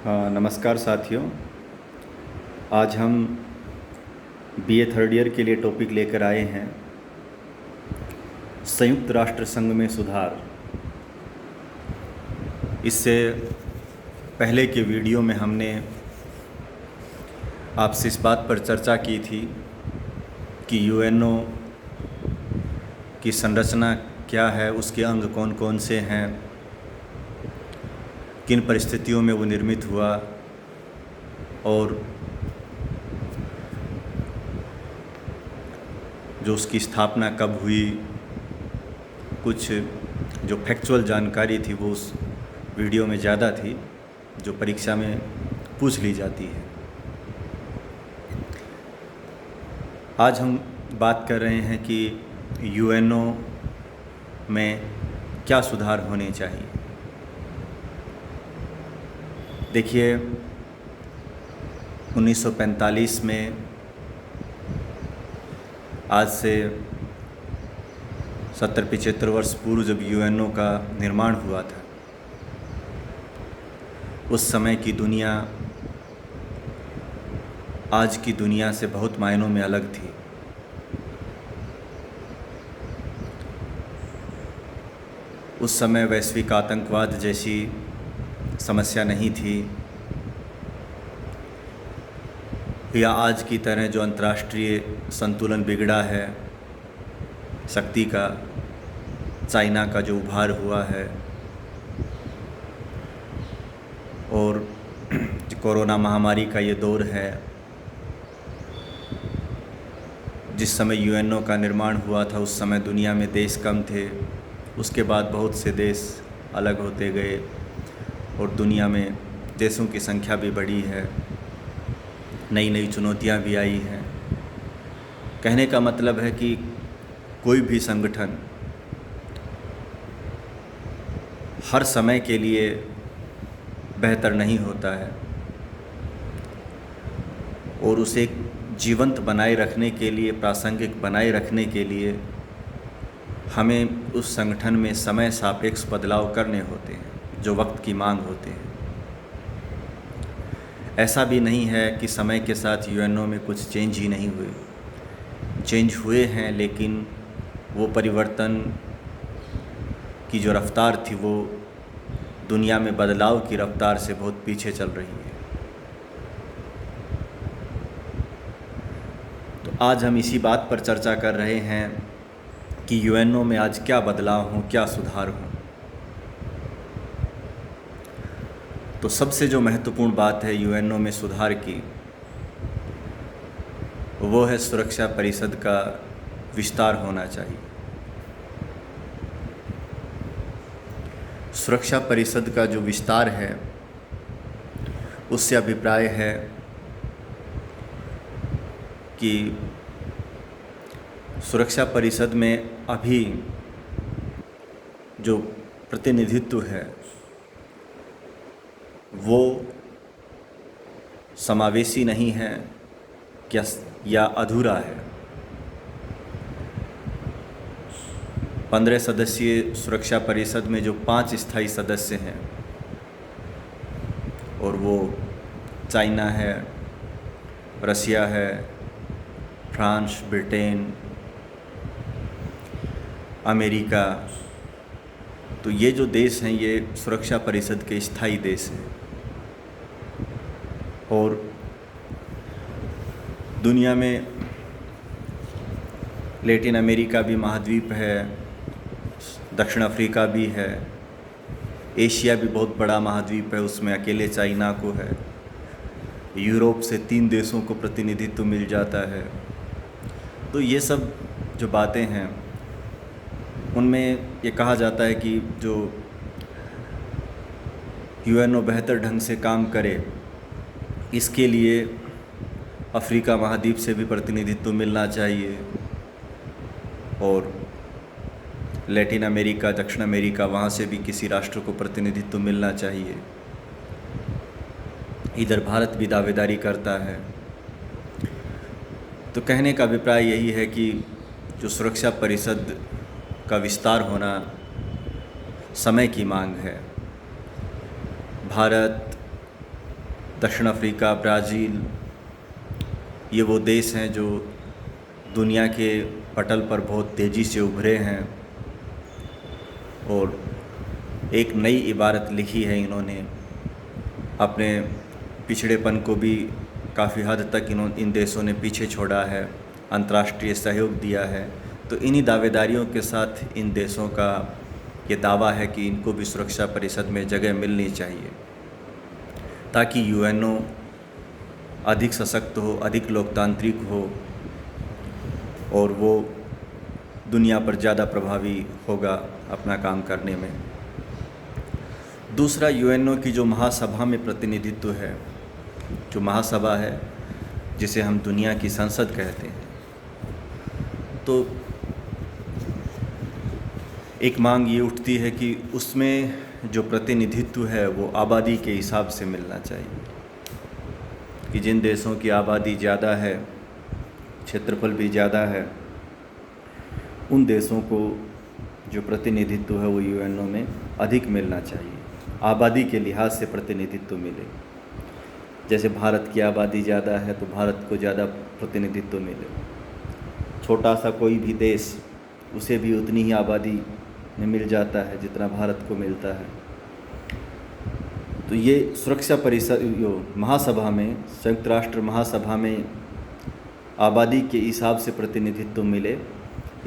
हाँ, नमस्कार साथियों। आज हम बीए थर्ड ईयर के लिए टॉपिक लेकर आए हैं संयुक्त राष्ट्र संघ में सुधार। इससे पहले के वीडियो में हमने आपसे इस बात पर चर्चा की थी कि यूएनओ की संरचना क्या है, उसके अंग कौन कौन से हैं, किन परिस्थितियों में वो निर्मित हुआ और जो उसकी स्थापना कब हुई। कुछ जो फैक्चुअल जानकारी थी वो उस वीडियो में ज़्यादा थी, जो परीक्षा में पूछ ली जाती है। आज हम बात कर रहे हैं कि यूएनओ में क्या सुधार होने चाहिए। देखिए, 1945 में आज से 70-75 वर्ष पूर्व जब यूएनओ का निर्माण हुआ था, उस समय की दुनिया आज की दुनिया से बहुत मायनों में अलग थी। उस समय वैश्विक आतंकवाद जैसी समस्या नहीं थी, या आज की तरह जो अंतर्राष्ट्रीय संतुलन बिगड़ा है, शक्ति का, चाइना का जो उभार हुआ है, और कोरोना महामारी का ये दौर है। जिस समय यूएनओ का निर्माण हुआ था उस समय दुनिया में देश कम थे, उसके बाद बहुत से देश अलग होते गए और दुनिया में देशों की संख्या भी बढ़ी है, नई नई चुनौतियां भी आई हैं। कहने का मतलब है कि कोई भी संगठन हर समय के लिए बेहतर नहीं होता है, और उसे जीवंत बनाए रखने के लिए, प्रासंगिक बनाए रखने के लिए हमें उस संगठन में समय सापेक्ष बदलाव करने होते हैं जो वक्त की मांग होते हैं। ऐसा भी नहीं है कि समय के साथ यूएनओ में कुछ चेंज ही नहीं हुए, चेंज हुए हैं, लेकिन वो परिवर्तन की जो रफ्तार थी वो दुनिया में बदलाव की रफ्तार से बहुत पीछे चल रही है। तो आज हम इसी बात पर चर्चा कर रहे हैं कि यूएनओ में आज क्या बदलाव हों, क्या सुधार हों। तो सबसे जो महत्वपूर्ण बात है यूएनओ में सुधार की, वो है सुरक्षा परिषद का विस्तार होना चाहिए। सुरक्षा परिषद का जो विस्तार है, उससे अभिप्राय है कि सुरक्षा परिषद में अभी जो प्रतिनिधित्व है वो समावेशी नहीं है क्या, या अधूरा है। 15 सदस्यीय सुरक्षा परिषद में जो 5 स्थायी सदस्य हैं, और वो चाइना है, रसिया है, फ्रांस, ब्रिटेन, अमेरिका, तो ये जो देश हैं ये सुरक्षा परिषद के स्थायी देश हैं। और दुनिया में लैटिन अमेरिका भी महाद्वीप है, दक्षिण अफ्रीका भी है, एशिया भी बहुत बड़ा महाद्वीप है, उसमें अकेले चाइना को है, यूरोप से 3 देशों को प्रतिनिधित्व मिल जाता है। तो ये सब जो बातें हैं उनमें ये कहा जाता है कि जो यूएनओ बेहतर ढंग से काम करे, इसके लिए अफ्रीका महाद्वीप से भी प्रतिनिधित्व मिलना चाहिए, और लैटिन अमेरिका, दक्षिण अमेरिका, वहाँ से भी किसी राष्ट्र को प्रतिनिधित्व मिलना चाहिए। इधर भारत भी दावेदारी करता है। तो कहने का अभिप्राय यही है कि जो सुरक्षा परिषद का विस्तार होना समय की मांग है। भारत, दक्षिण अफ्रीका, ब्राज़ील, ये वो देश हैं जो दुनिया के पटल पर बहुत तेज़ी से उभरे हैं और एक नई इबारत लिखी है इन्होंने। अपने पिछड़ेपन को भी काफ़ी हद तक इन देशों ने पीछे छोड़ा है, अंतर्राष्ट्रीय सहयोग दिया है। तो इन्हीं दावेदारियों के साथ इन देशों का ये दावा है कि इनको भी सुरक्षा परिषद में जगह मिलनी चाहिए, ताकि यूएनओ अधिक सशक्त हो, अधिक लोकतांत्रिक हो और वो दुनिया पर ज़्यादा प्रभावी होगा अपना काम करने में। दूसरा, यूएनओ की जो महासभा में प्रतिनिधित्व है, जो महासभा है जिसे हम दुनिया की संसद कहते हैं, तो एक मांग ये उठती है कि उसमें जो प्रतिनिधित्व है वो आबादी के हिसाब से मिलना चाहिए, कि जिन देशों की आबादी ज़्यादा है, क्षेत्रफल भी ज़्यादा है, उन देशों को जो प्रतिनिधित्व है वो यूएनओ में अधिक मिलना चाहिए, आबादी के लिहाज से प्रतिनिधित्व मिले। जैसे भारत की आबादी ज़्यादा है तो भारत को ज़्यादा प्रतिनिधित्व मिले। छोटा सा कोई भी देश, उसे भी उतनी ही आबादी में मिल जाता है जितना भारत को मिलता है। तो ये सुरक्षा परिषद महासभा में, संयुक्त राष्ट्र महासभा में आबादी के हिसाब से प्रतिनिधित्व मिले,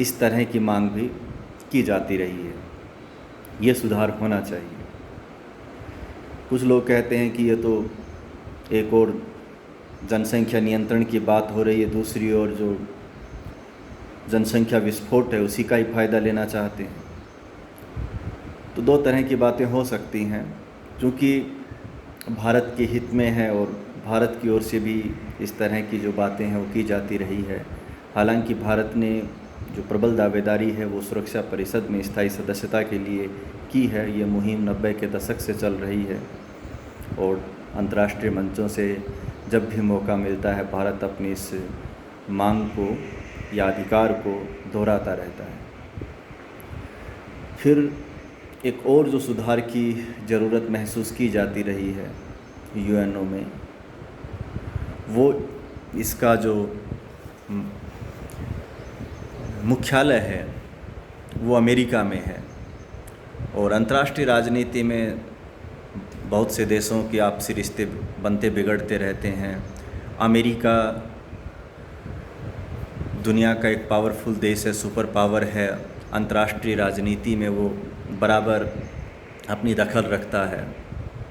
इस तरह की मांग भी की जाती रही है। ये सुधार होना चाहिए। कुछ लोग कहते हैं कि ये तो एक और जनसंख्या नियंत्रण की बात हो रही है, दूसरी ओर जो जनसंख्या विस्फोट है उसी का ही फ़ायदा लेना चाहते हैं। तो दो तरह की बातें हो सकती हैं, क्योंकि भारत के हित में है और भारत की ओर से भी इस तरह की जो बातें हैं वो की जाती रही है। हालांकि भारत ने जो प्रबल दावेदारी है वो सुरक्षा परिषद में स्थायी सदस्यता के लिए की है। ये मुहिम 90 के दशक से चल रही है और अंतर्राष्ट्रीय मंचों से जब भी मौका मिलता है भारत अपनी इस मांग को या अधिकार को दोहराता रहता है। फिर एक और जो सुधार की ज़रूरत महसूस की जाती रही है यूएनओ में, वो इसका जो मुख्यालय है वो अमेरिका में है और अंतर्राष्ट्रीय राजनीति में बहुत से देशों के आपसी रिश्ते बनते बिगड़ते रहते हैं। अमेरिका दुनिया का एक पावरफुल देश है, सुपर पावर है। अंतर्राष्ट्रीय राजनीति में वो बराबर अपनी दखल रखता है।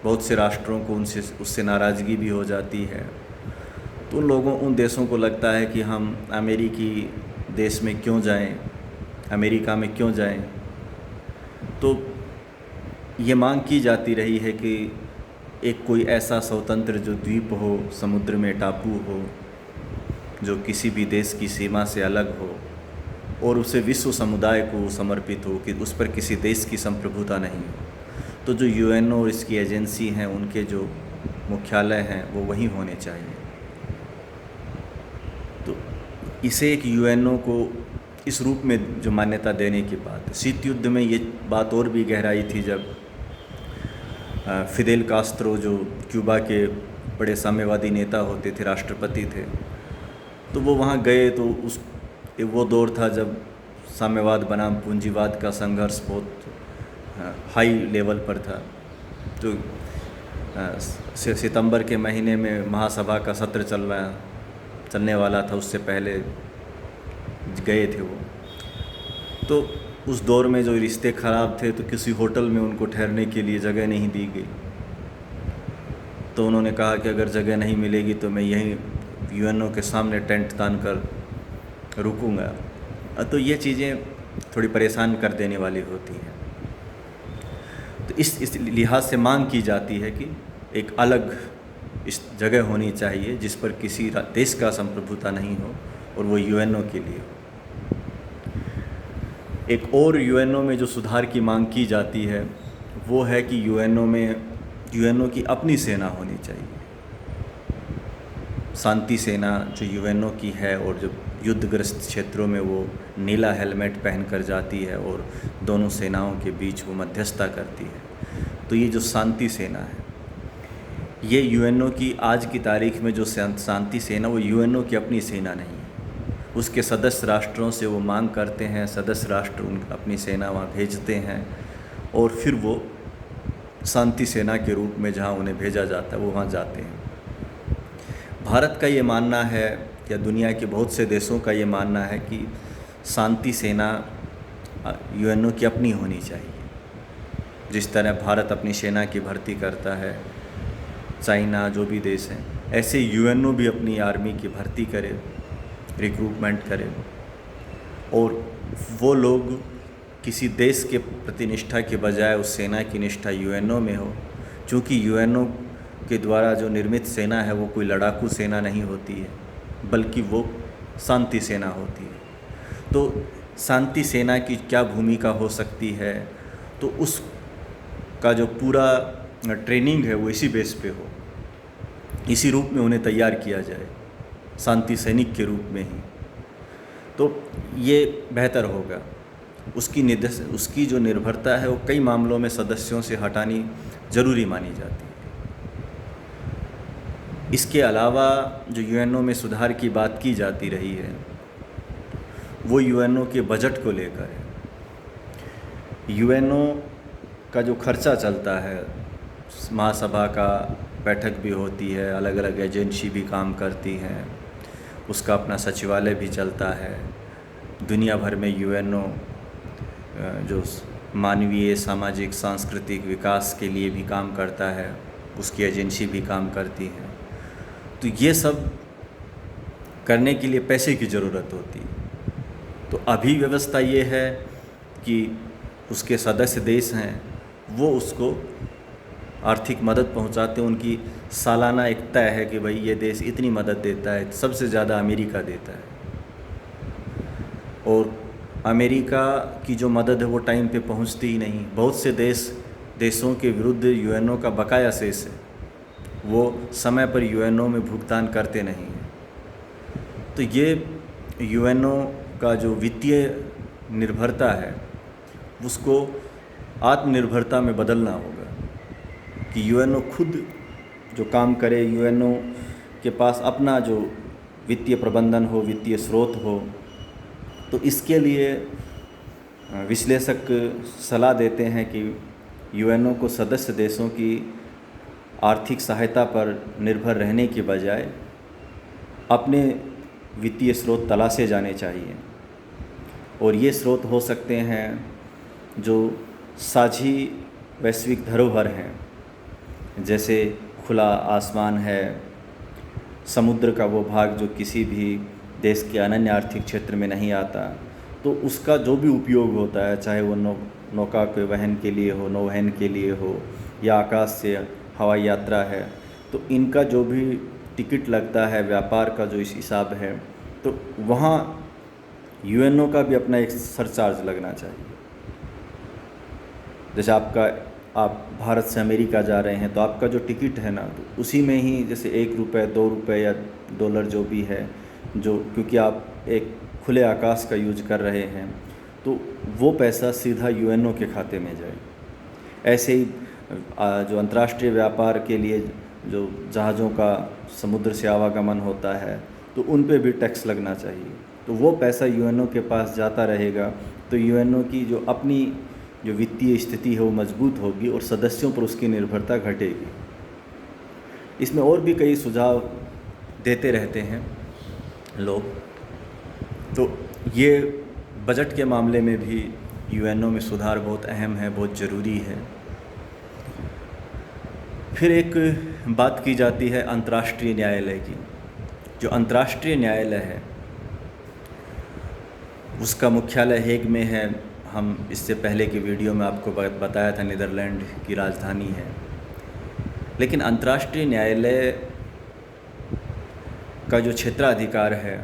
बहुत से राष्ट्रों को उससे नाराज़गी भी हो जाती है। तो उन देशों को लगता है कि हम अमेरिकी देश में क्यों जाएं, अमेरिका में क्यों जाएं। तो ये मांग की जाती रही है कि एक कोई ऐसा स्वतंत्र जो द्वीप हो, समुद्र में टापू हो, जो किसी भी देश की सीमा से अलग हो और उसे विश्व समुदाय को समर्पित हो, कि उस पर किसी देश की संप्रभुता नहीं हो। तो जो यूएनओ और इसकी एजेंसी हैं, उनके जो मुख्यालय हैं वो वहीं होने चाहिए। तो इसे एक यूएनओ को इस रूप में जो मान्यता देने की बात है। शीत युद्ध में ये बात और भी गहराई थी जब फिदेल कास्त्रो जो क्यूबा के बड़े साम्यवादी नेता होते थे, राष्ट्रपति थे, तो वो वहाँ गए तो वो दौर था जब साम्यवाद बनाम पूंजीवाद का संघर्ष बहुत हाई लेवल पर था। तो सितंबर के महीने में महासभा का सत्र चलने वाला था, उससे पहले गए थे वो। तो उस दौर में जो रिश्ते ख़राब थे तो किसी होटल में उनको ठहरने के लिए जगह नहीं दी गई। तो उन्होंने कहा कि अगर जगह नहीं मिलेगी तो मैं यहीं यूएनओ के सामने टेंट तान कर रुकूंगा। तो ये चीज़ें थोड़ी परेशान कर देने वाली होती हैं। तो इस लिहाज से मांग की जाती है कि एक अलग इस जगह होनी चाहिए जिस पर किसी देश का संप्रभुता नहीं हो और वो यूएनओ के लिए हो। एक और यूएनओ में जो सुधार की मांग की जाती है वो है कि यूएनओ की अपनी सेना होनी चाहिए। शांति सेना जो यूएनओ की है और जो युद्धग्रस्त क्षेत्रों में वो नीला हेलमेट पहनकर जाती है और दोनों सेनाओं के बीच वो मध्यस्थता करती है। तो ये जो शांति सेना है, ये यूएनओ की आज की तारीख में जो शांति सेना, वो यूएनओ की अपनी सेना नहीं है। उसके सदस्य राष्ट्रों से वो मांग करते हैं, सदस्य राष्ट्र अपनी सेना वहाँ भेजते हैं और फिर वो शांति सेना के रूप में जहाँ उन्हें भेजा जाता है वो वहाँ जाते हैं। भारत का ये मानना है या दुनिया के बहुत से देशों का ये मानना है कि शांति सेना यूएनओ की अपनी होनी चाहिए। जिस तरह भारत अपनी सेना की भर्ती करता है, चाइना जो भी देश हैं, ऐसे यूएनओ भी अपनी आर्मी की भर्ती करे, रिक्रूटमेंट करे और वो लोग किसी देश के प्रति निष्ठा के बजाय उस सेना की निष्ठा यूएनओ में हो। क्योंकि यूएनओ के द्वारा जो निर्मित सेना है वो कोई लड़ाकू सेना नहीं होती है, बल्कि वो शांति सेना होती है। तो शांति सेना की क्या भूमिका हो सकती है, तो उसका जो पूरा ट्रेनिंग है वो इसी बेस पे हो, इसी रूप में उन्हें तैयार किया जाए, शांति सैनिक के रूप में ही, तो ये बेहतर होगा। उसकी जो निर्भरता है वो कई मामलों में सदस्यों से हटानी ज़रूरी मानी जाती है। इसके अलावा जो यूएनओ में सुधार की बात की जाती रही है वो यूएनओ के बजट को लेकर है। यूएनओ का जो खर्चा चलता है, महासभा का बैठक भी होती है, अलग अलग एजेंसी भी काम करती हैं, उसका अपना सचिवालय भी चलता है। दुनिया भर में यूएनओ जो मानवीय, सामाजिक, सांस्कृतिक विकास के लिए भी काम करता है, उसकी एजेंसी भी काम करती है। तो ये सब करने के लिए पैसे की ज़रूरत होती है। तो अभी व्यवस्था ये है कि उसके सदस्य देश हैं वो उसको आर्थिक मदद पहुंचाते हैं। उनकी सालाना एक तय है कि भाई ये देश इतनी मदद देता है, सबसे ज़्यादा अमेरिका देता है। और अमेरिका की जो मदद है वो टाइम पे पहुंचती ही नहीं। बहुत से देशों के विरुद्ध यूएनओ का बकाया शेष है, वो समय पर यूएनओ में भुगतान करते नहीं हैं। तो ये यूएनओ का जो वित्तीय निर्भरता है उसको आत्मनिर्भरता में बदलना होगा कि यूएनओ खुद जो काम करे, यूएनओ के पास अपना जो वित्तीय प्रबंधन हो, वित्तीय स्रोत हो। तो इसके लिए विश्लेषक सलाह देते हैं कि यूएनओ को सदस्य देशों की आर्थिक सहायता पर निर्भर रहने के बजाय अपने वित्तीय स्रोत तलाशे जाने चाहिए। और ये स्रोत हो सकते हैं जो साझी वैश्विक धरोहर हैं, जैसे खुला आसमान है, समुद्र का वो भाग जो किसी भी देश के अनन्य आर्थिक क्षेत्र में नहीं आता, तो उसका जो भी उपयोग होता है, चाहे वो नौका के वहन के लिए हो, नौवहन के लिए हो, या आकाश से हवाई यात्रा है, तो इनका जो भी टिकट लगता है, व्यापार का जो इस हिसाब है, तो वहाँ यूएनओ का भी अपना एक सरचार्ज लगना चाहिए। जैसे आप भारत से अमेरिका जा रहे हैं तो आपका जो टिकट है ना, तो उसी में ही जैसे ₹1, ₹2 या डॉलर जो भी है, जो क्योंकि आप एक खुले आकाश का यूज कर रहे हैं, तो वो पैसा सीधा यूएनओ के खाते में जाए। ऐसे ही जो अंतर्राष्ट्रीय व्यापार के लिए जो जहाज़ों का समुद्र से आवागमन होता है, तो उन पे भी टैक्स लगना चाहिए। तो वो पैसा यूएनओ के पास जाता रहेगा, तो यूएनओ की जो अपनी जो वित्तीय स्थिति है वो मजबूत होगी और सदस्यों पर उसकी निर्भरता घटेगी। इसमें और भी कई सुझाव देते रहते हैं लोग। तो ये बजट के मामले में भी यूएनओ में सुधार बहुत अहम है, बहुत ज़रूरी है। फिर एक बात की जाती है अंतर्राष्ट्रीय न्यायालय की। जो अंतर्राष्ट्रीय न्यायालय है उसका मुख्यालय हेग में है। हम इससे पहले की वीडियो में आपको बताया था नीदरलैंड की राजधानी है। लेकिन अंतर्राष्ट्रीय न्यायालय का जो क्षेत्राधिकार है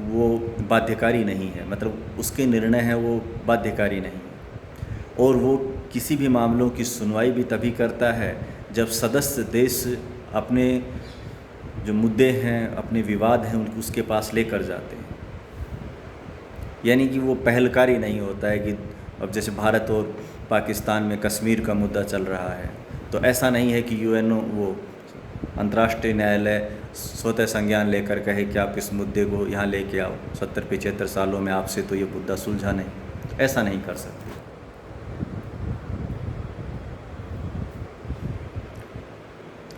वो बाध्यकारी नहीं है, मतलब उसके निर्णय हैं वो बाध्यकारी नहीं है। और वो किसी भी मामलों की सुनवाई भी तभी करता है जब सदस्य देश अपने जो मुद्दे हैं, अपने विवाद हैं, उनको उसके पास लेकर जाते हैं। यानी कि वो पहलकारी नहीं होता है कि अब जैसे भारत और पाकिस्तान में कश्मीर का मुद्दा चल रहा है, तो ऐसा नहीं है कि यूएनओ वो अंतर्राष्ट्रीय न्यायालय स्वतः संज्ञान लेकर कहे कि आप इस मुद्दे को यहाँ लेके आओ, 70-75 सालों में आपसे तो ये मुद्दा सुलझा नहीं, ऐसा नहीं कर सकते।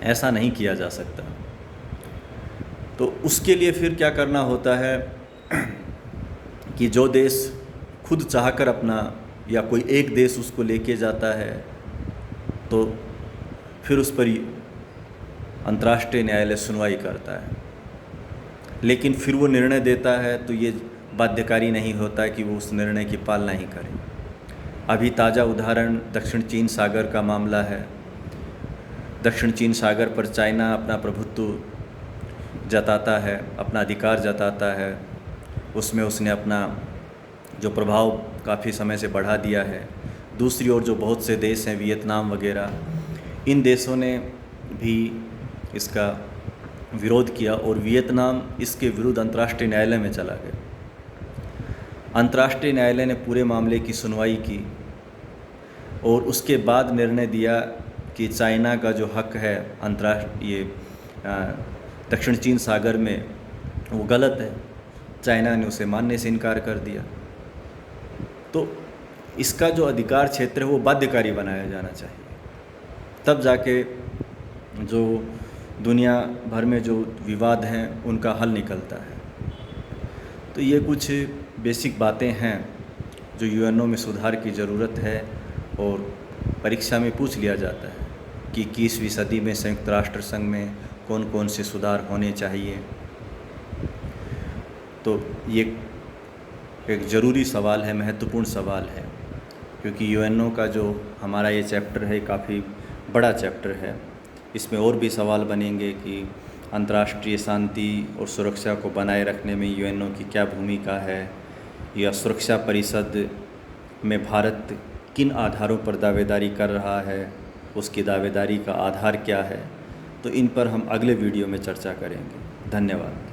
ऐसा नहीं किया जा सकता। तो उसके लिए फिर क्या करना होता है कि जो देश खुद चाहकर अपना या कोई एक देश उसको लेके जाता है तो फिर उस पर अंतर्राष्ट्रीय न्यायालय सुनवाई करता है, लेकिन फिर वो निर्णय देता है तो ये बाध्यकारी नहीं होता कि वो उस निर्णय की पालना ही करे। अभी ताज़ा उदाहरण दक्षिण चीन सागर का मामला है। दक्षिण चीन सागर पर चाइना अपना प्रभुत्व जताता है, अपना अधिकार जताता है, उसमें उसने अपना जो प्रभाव काफ़ी समय से बढ़ा दिया है। दूसरी ओर जो बहुत से देश हैं, वियतनाम वगैरह, इन देशों ने भी इसका विरोध किया और वियतनाम इसके विरुद्ध अंतर्राष्ट्रीय न्यायालय में चला गया। अंतर्राष्ट्रीय न्यायालय ने पूरे मामले की सुनवाई की और उसके बाद निर्णय दिया कि चाइना का जो हक है अंतर्राष्ट्रीय दक्षिण चीन सागर में वो गलत है। चाइना ने उसे मानने से इनकार कर दिया। तो इसका जो अधिकार क्षेत्र है वो बाध्यकारी बनाया जाना चाहिए, तब जाके जो दुनिया भर में जो विवाद हैं उनका हल निकलता है। तो ये कुछ बेसिक बातें हैं जो यूएनओ में सुधार की ज़रूरत है और परीक्षा में पूछ लिया जाता है कि 21वीं सदी में संयुक्त राष्ट्र संघ में कौन कौन से सुधार होने चाहिए। तो ये एक ज़रूरी सवाल है, महत्वपूर्ण सवाल है, क्योंकि यूएनओ का जो हमारा ये चैप्टर है काफ़ी बड़ा चैप्टर है। इसमें और भी सवाल बनेंगे कि अंतर्राष्ट्रीय शांति और सुरक्षा को बनाए रखने में यूएनओ की क्या भूमिका है, या सुरक्षा परिषद में भारत किन आधारों पर दावेदारी कर रहा है, उसकी दावेदारी का आधार क्या है। तो इन पर हम अगले वीडियो में चर्चा करेंगे। धन्यवाद।